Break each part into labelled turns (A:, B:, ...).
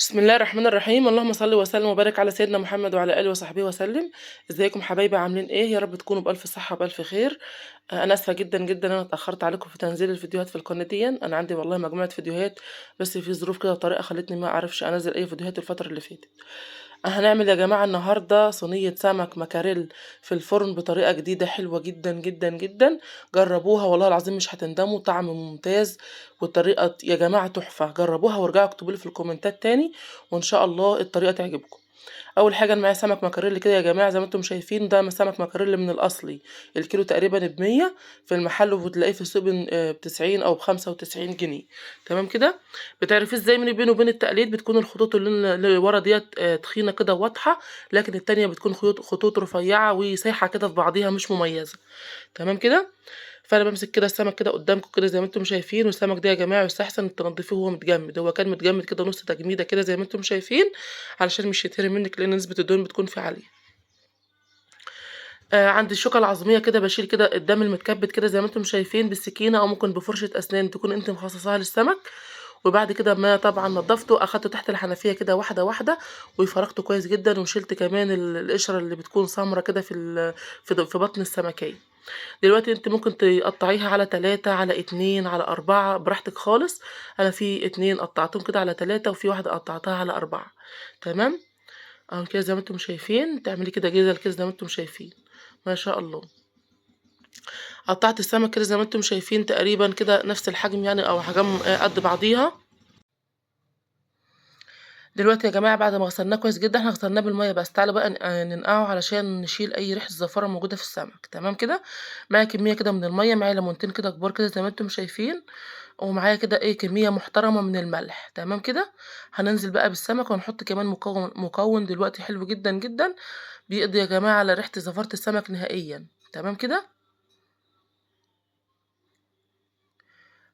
A: بسم الله الرحمن الرحيم. اللهم صل وسلم وبارك على سيدنا محمد وعلى اله وصحبه وسلم. ازيكم حبايبي؟ عاملين ايه؟ يا رب تكونوا بالف صحه وبالف خير. انا اسفه جدا جدا انا اتاخرت عليكم في تنزيل الفيديوهات في القناه دي. انا عندي والله مجموعه فيديوهات، بس في ظروف كده وطريقه خلتني ما اعرفش انزل اي فيديوهات الفتره اللي فاتت. هنعمل يا جماعه النهارده صينيه سمك مكاريل في الفرن بطريقه جديده حلوه جدا جدا جدا. جربوها والله العظيم مش هتندموا، طعم ممتاز والطريقه يا جماعه تحفه. جربوها وارجعوا اكتبوا لي في الكومنتات تاني وان شاء الله الطريقه تعجبكم. اول حاجه انا معايا سمك مكاريلي كده يا جماعه زي ما انتم شايفين، ده سمك مكاريلي من الاصلي. الكيلو تقريبا ب100 في المحل، وبتلاقيه في السوق ب90 او ب95 جنيه. تمام كده. بتعرفي ازاي من بينه وبين التقليد؟ بتكون الخطوط اللي ورا ديت تخينه كده واضحه، لكن التانية بتكون خطوط رفيعه وسايحه كده في بعضيها مش مميزه. تمام كده. فانا بمسك كده السمك كده قدامكم كده زي ما انتم شايفين، والسمك ده يا جماعه يستحسن تنضفيه وهو متجمد. هو كان متجمد كده نص تجميده كده زي ما انتم شايفين، علشان مش يتهري منك لان نسبه الدهون بتكون فيه عاليه. عند الشوكه العظميه كده بشيل كده الدم المتكبد كده زي ما انتم شايفين بالسكينه، او ممكن بفرشه اسنان تكون انت مخصصاها للسمك. وبعد كده ما طبعا نضفته اخدته تحت الحنفيه كده واحده واحده، وفركته كويس جدا، وشلت كمان القشره اللي بتكون سمرة كده في بطن السمكيه. دلوقتي انت ممكن تقطعيها على 3 على 2 على 4 براحتك خالص. انا في 2 قطعتهم كده على 3، وفي واحدة قطعتها على 4. تمام. اهو كده زي ما انتم شايفين، تعملي كده جزل كده زي ما انتم شايفين. ما شاء الله. قطعت السمك كده زي ما انتم شايفين تقريبا كده نفس الحجم يعني، او حجم قد بعضيها. دلوقتي يا جماعة بعد ما غسلناه كويس جدا، احنا غسلناه بالمية بس، تعالوا بقى ننقعه علشان نشيل اي ريحة زفارة موجودة في السمك. تمام كده. معايا كمية كده من المية، معايا ليمونتين كده كبار كده زي ما انتم شايفين، ومعايا كده ايه كمية محترمة من الملح. تمام كده. هننزل بقى بالسمك، ونحط كمان مكون دلوقتي حلو جدا جدا بيقضي يا جماعة على ريحة زفارة السمك نهائيا. تمام كده.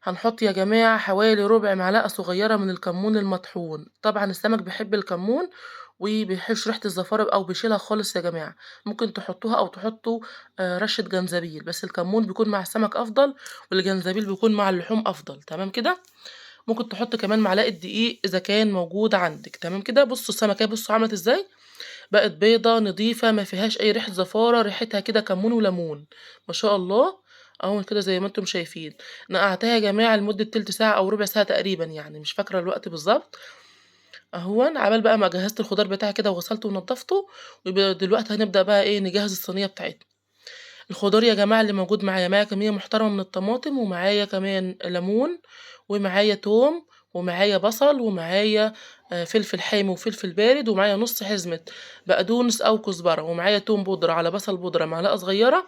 A: هنحط يا جماعة حوالي ربع معلقة صغيرة من الكمون المطحون. طبعا السمك بيحب الكمون وبيحبش ريحة الزفارة او بيشيلها خالص يا جماعة. ممكن تحطوها او تحطوا رشة جنزبيل، بس الكمون بيكون مع السمك افضل، والجنزبيل بيكون مع اللحوم افضل. تمام كده. ممكن تحط كمان معلقة دقيق اذا كان موجود عندك. تمام كده. بصوا السمكة، بصوا عملت ازاي، بقت بيضة نظيفة ما فيهاش اي ريحة زفارة، ريحتها كده كمون وليمون. ما شاء الله. اهو كده زي ما انتم شايفين. نقعتها يا جماعة لمدة تلت ساعة او ربع ساعة تقريبا، يعني مش فاكرة الوقت بالظبط. اهون عبال بقى ما جهزت الخضار بتاعي كده وغسلته ونضفته. ويبقى دلوقتي هنبدأ بقى ايه نجهز الصينية بتاعتنا. الخضار يا جماعة اللي موجود معايا كمية محترمة من الطماطم، ومعايا كمان ليمون، ومعايا توم، ومعايا بصل، ومعايا فلفل حامي وفلفل بارد، ومعايا نص حزمة بقدونس او كزبرة، ومعايا توم بودرة على بصل بودرة معلقة صغيرة،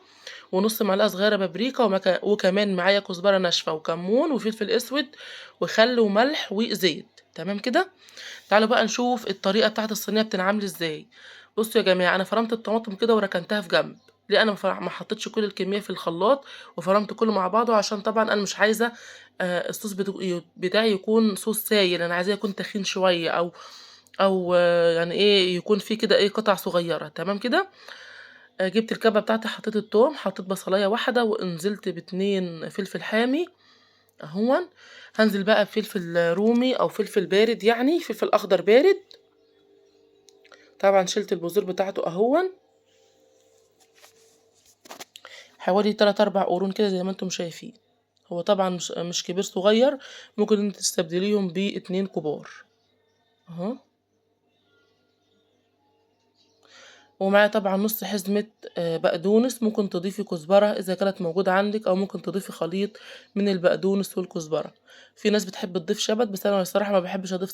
A: ونص معلقة صغيرة بابريكا، وكمان معايا كزبرة ناشفة وكمون وفلفل اسود وخل وملح وزيت. تمام كده. تعالوا بقى نشوف الطريقة بتاعت الصينية بتنعمل ازاي. بصوا يا جماعة، انا فرمت الطماطم كده وركنتها في جنب. ليه انا ما حطيتش كل الكمية في الخلاط وفرمت كله مع بعضه؟ عشان طبعا انا مش عايزة الصوص بتاعي يكون صوص سايل، انا عايزاه يكون تخين شوية، او يعني ايه يكون فيه كده ايه قطع صغيرة. تمام كده. جبت الكبة بتاعتي، حطيت التوم، حطيت بصلاية واحدة، ونزلت باتنين فلفل حامي اهون. هنزل بقى بفلفل رومي او فلفل بارد، يعني فلفل اخضر بارد. طبعا شلت البذور بتاعته اهون، حوالي 3 4 قرون كده زي ما انتم شايفين. هو طبعا مش كبير صغير، ممكن انت تستبدليهم باتنين كبار اهو. ومعايا طبعا نص حزمة بقدونس، ممكن تضيفي كزبرة اذا كانت موجودة عندك، او ممكن تضيفي خليط من البقدونس والكزبرة. في ناس بتحب تضيف شبت، بس انا الصراحة ما بحبش اضيف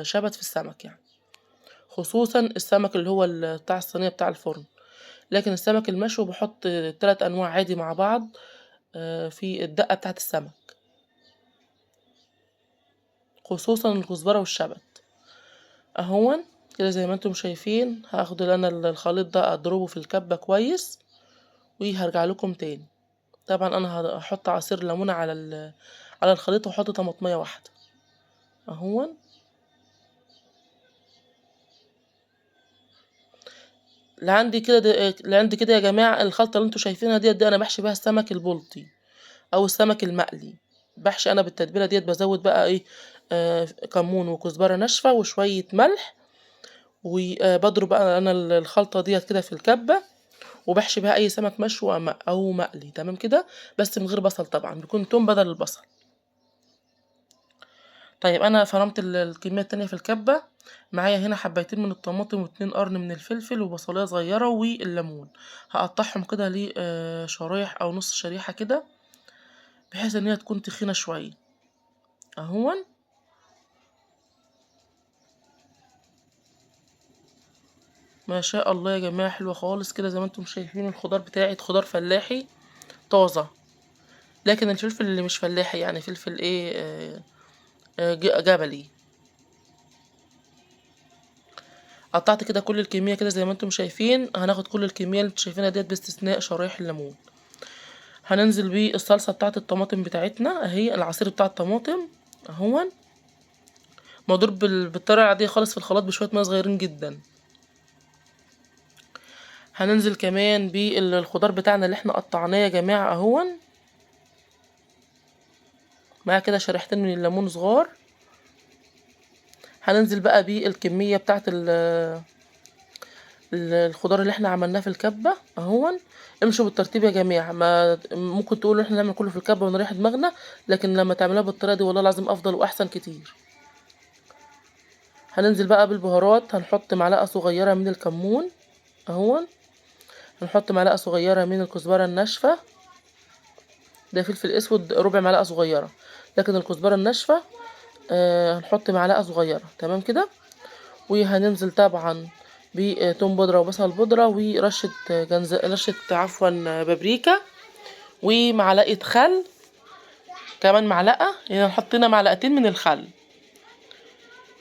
A: شبت في السمك يعني، خصوصا السمك اللي هو بتاع الصينية بتاع الفرن. لكن السمك المشوي بحط 3 انواع عادي مع بعض في الدقة بتاعت السمك، خصوصا الكزبرة والشبت اهون. كده زي ما انتم شايفين، هاخد انا الخليط ده اضربه في الكبة كويس، وهرجع لكم تاني. طبعا انا هحط عصير ليمونة على الخليط، واحط طماطمية واحدة اهون. اللي عندي كده يا جماعة، الخلطة اللي انتم شايفينها دي انا بحشي بيها السمك البلطي او السمك المقلي. بحشي انا بالتتبيله ديت، بزود بقى ايه كمون وكزبرة ناشفة وشوية ملح، وباضرب بقى أنا الخلطة ديّة كده في الكبة، وباحشي بيها أي سمك مشوي أو مقلي، تمام كده، بس من غير بصل طبعًا، بيكون توم بدل البصل. طيب أنا فرمت الكمية التانية في الكبة، معايا هنا حبايتين من الطماطم و2 قرن من الفلفل وبصلاية صغيرة والليمون، هاقطعهم كده شرايح أو نص شريحة كده، بحيث إن هي تكون تخينة شوية، أهون. ما شاء الله يا جماعة حلوة خالص كده زي ما انتم شايفين، الخضار بتاعي خضار فلاحي طازة، لكن الفلفل اللي مش فلاحي يعني فلفل ايه جبلي. قطعت كده كل الكمية كده زي ما انتم شايفين، هناخد كل الكمية اللي انتم شايفينها ديت باستثناء شرايح الليمون. هننزل بيه الصلصة بتاعة الطماطم بتاعتنا اهي، العصير بتاع الطماطم اهون، مضروب بالطريقة العادية خالص في الخلاط بشوية مية صغيرين جدا. هننزل كمان بالخضار بتاعنا اللي احنا قطعناه يا جماعة اهون، معاه كده شريحتين من الليمون صغار. هننزل بقى بالكمية بتاعة الخضار اللي احنا عملناه في الكبة اهون. امشوا بالترتيب يا جماعة، ما ممكن تقولوا احنا نعمل كله في الكبة ونريح دماغنا، لكن لما تعملوها بالطريقة دي والله العظيم افضل واحسن كتير. هننزل بقى بالبهارات، هنحط معلقة صغيرة من الكمون اهون، هنحط معلقة صغيرة من الكزبرة الناشفة، ده فلفل اسود ربع معلقة صغيرة، لكن الكزبرة الناشفة هنحط معلقة صغيرة، تمام كده. وهننزل طبعا بتوم بودرة وبصل بودرة ورشة رشة عفوا بابريكا، ومعلقة خل، كمان معلقة، يعني حطينا معلقتين من الخل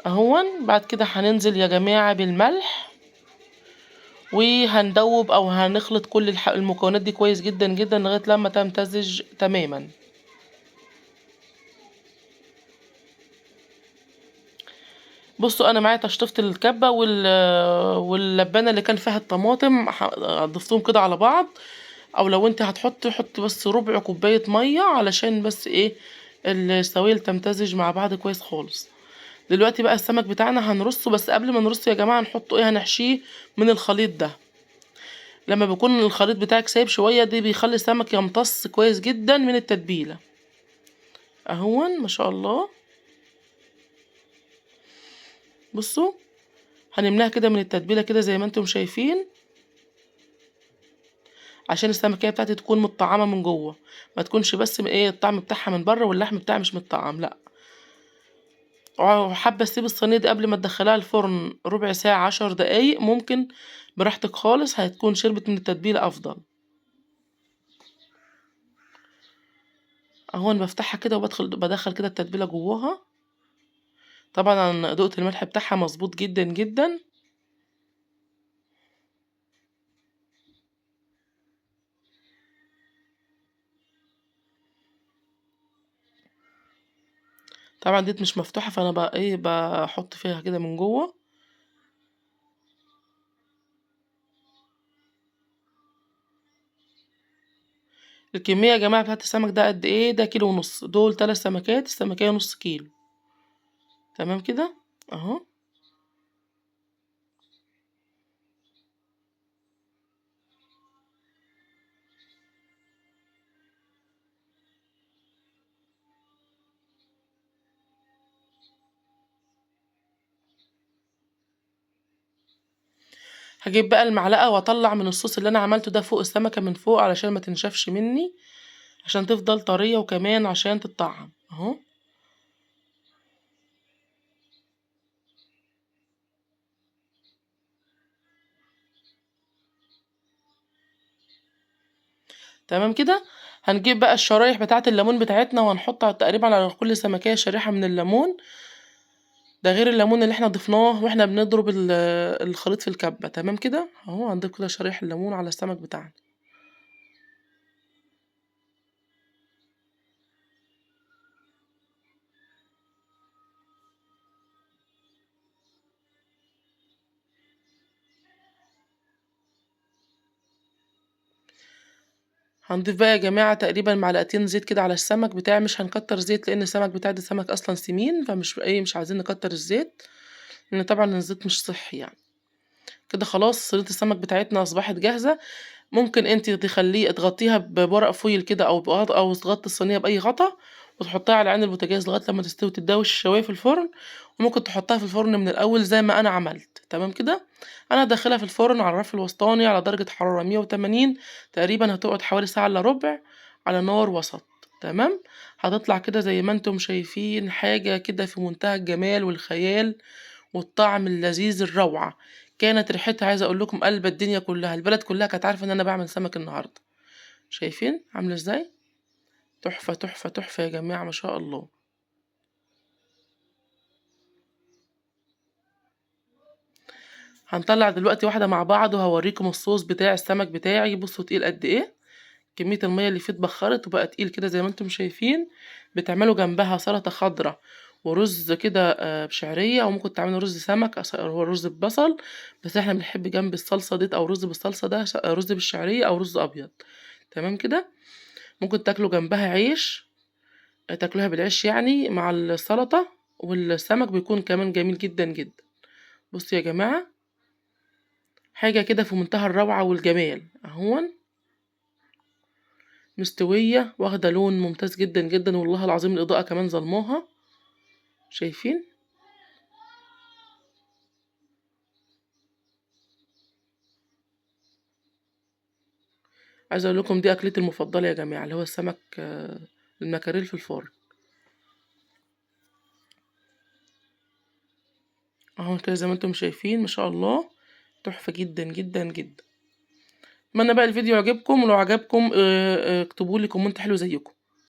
A: اهون. بعد كده هننزل يا جماعة بالملح، وهندوب او هنخلط كل المكونات دي كويس جدا جدا لغاية لما تمتزج تماما. بصوا انا معايا تشطيفة الكبة واللبانة اللي كان فيها الطماطم، ضفتهم كده على بعض، او لو انت حط بس ربع كوباية مية علشان بس ايه السوائل تمتزج مع بعض كويس خالص. دلوقتي بقى السمك بتاعنا هنرصه، بس قبل ما نرصه يا جماعة نحطه ايه، هنحشيه من الخليط ده. لما بيكون الخليط بتاعك سايب شوية دي بيخلي السمك يمتص كويس جدا من التتبيلة اهون، ما شاء الله. بصوا هنملاها كده من التتبيلة كده زي ما انتم شايفين، عشان السمكية بتاعتي تكون متطعمة من جوه، ما تكونش بس ايه الطعم بتاعها من بره واللحم بتاعها مش متطعم، لا. وحابة اسيب الصينية دي قبل ما تدخلها الفرن ربع ساعة 10 دقايق ممكن، براحتك خالص، هتكون شربت من التتبيلة افضل. اهو انا بفتحها كده بدخل كده التتبيلة جواها، طبعا انا دقت الملح بتاعها مظبوط جدا جدا. طبعا ديت مش مفتوحة، فانا بقى ايه بحط فيها كده من جوه. الكمية يا جماعة بتاعت السمك ده قد ايه؟ ده كيلو ونص، دول 3 سمكات، السمكية نص كيلو، تمام كده اهو. هجيب بقى المعلقة واطلع من الصوص اللي انا عملته ده فوق السمكة من فوق علشان ما تنشفش مني، عشان تفضل طرية وكمان عشان تتطعم اهو. تمام كده. هنجيب بقى الشرايح بتاعة الليمون بتاعتنا وهنحط تقريبا على كل سمكية شريحة من الليمون، ده غير الليمون اللي احنا ضفناه واحنا بنضرب الخليط في الكبة، تمام كده اهو. هنضيف كده شرايح الليمون على السمك بتاعنا. هنضيف بقى يا جماعة تقريبًا معلقتين زيت كده على السمك بتاعي، مش هنكتّر زيت لإن السمك بتاعي ده سمك أصلًا سمين، فمش مش عايزين نكتّر الزيت، لإن طبعًا الزيت مش صحّي يعني. كده خلاص صينية السمك بتاعتنا أصبحت جاهزة. ممكن أنتِ تغطّيها بورق فويل كده أو تغطّي الصينية بأي غطا، وتحطّيها على عين البوتاجاز لغاية لمّا تستوي وتدّيها وش شواية في الفرن، وممكن تحطّها في الفرن من الأول زي ما أنا عملت، تمام كده؟ أنا هادخّلها في الفرن على الرف الوسطاني على درجة حرارة 180 تقريبًا هتقعد حوالي ساعة إلا ربع على نار وسط، تمام؟ هتطلع كده زي ما أنتم شايفين حاجة كده في منتهى الجمال والخيال والطعم اللذيذ الروعة. كانت ريحتها عايزة أقول لكم قلبة الدنيا كلّها، البلد كلّها كانت عارفة إن أنا باعمل سمك النهارده. شايفين عاملة إزاي؟ تحفة، تحفة، تحفة يا جماعة ما شاء الله. هنطلّع دلوقتي واحدة مع بعض وهاورّيكم الصوص بتاع السمك بتاعي، بُصّوا تقيل قد إيه، كمية المَيّة اللي فيه اتبخّرت وبقى تقيل كده زي ما أنتم شايفين. بتعملوا جنبها سلطة خضرا ورُز كده بشعرية، أو ممكن تعملوا رُز سمك هو رُز ببصل، بس إحنا بنحب جنب الصلصة ديّة أو الرُز بالصلصة ده رُز بالشعرية أو رُز أبيض، تمام كده؟ ممكن تاكلوا جنبها عيش، تاكلوها بالعيش يعني مع السلطة، والسمك بيكون كمان جميل جدًا، جدًا. بُصّوا يا جماعة، حاجة كده في منتهى الروعة والجمال، أهوًا مستوية واخدة لون ممتاز جدًا، جدًا، والله العظيم الإضاءة كمان ظالماها، شايفين؟ عايزة أقول لكم دي أكلتي المفضلة يا جماعة، اللي هو السمك المكاريل في الفرن، أهو كده زي ما أنتم شايفين ما شاء الله، تحفة جدًا، جدًا، جدًا. أتمنى بقى الفيديو يعجبكم، ولو عجبكم اكتبوا لي comment حلو زيكم.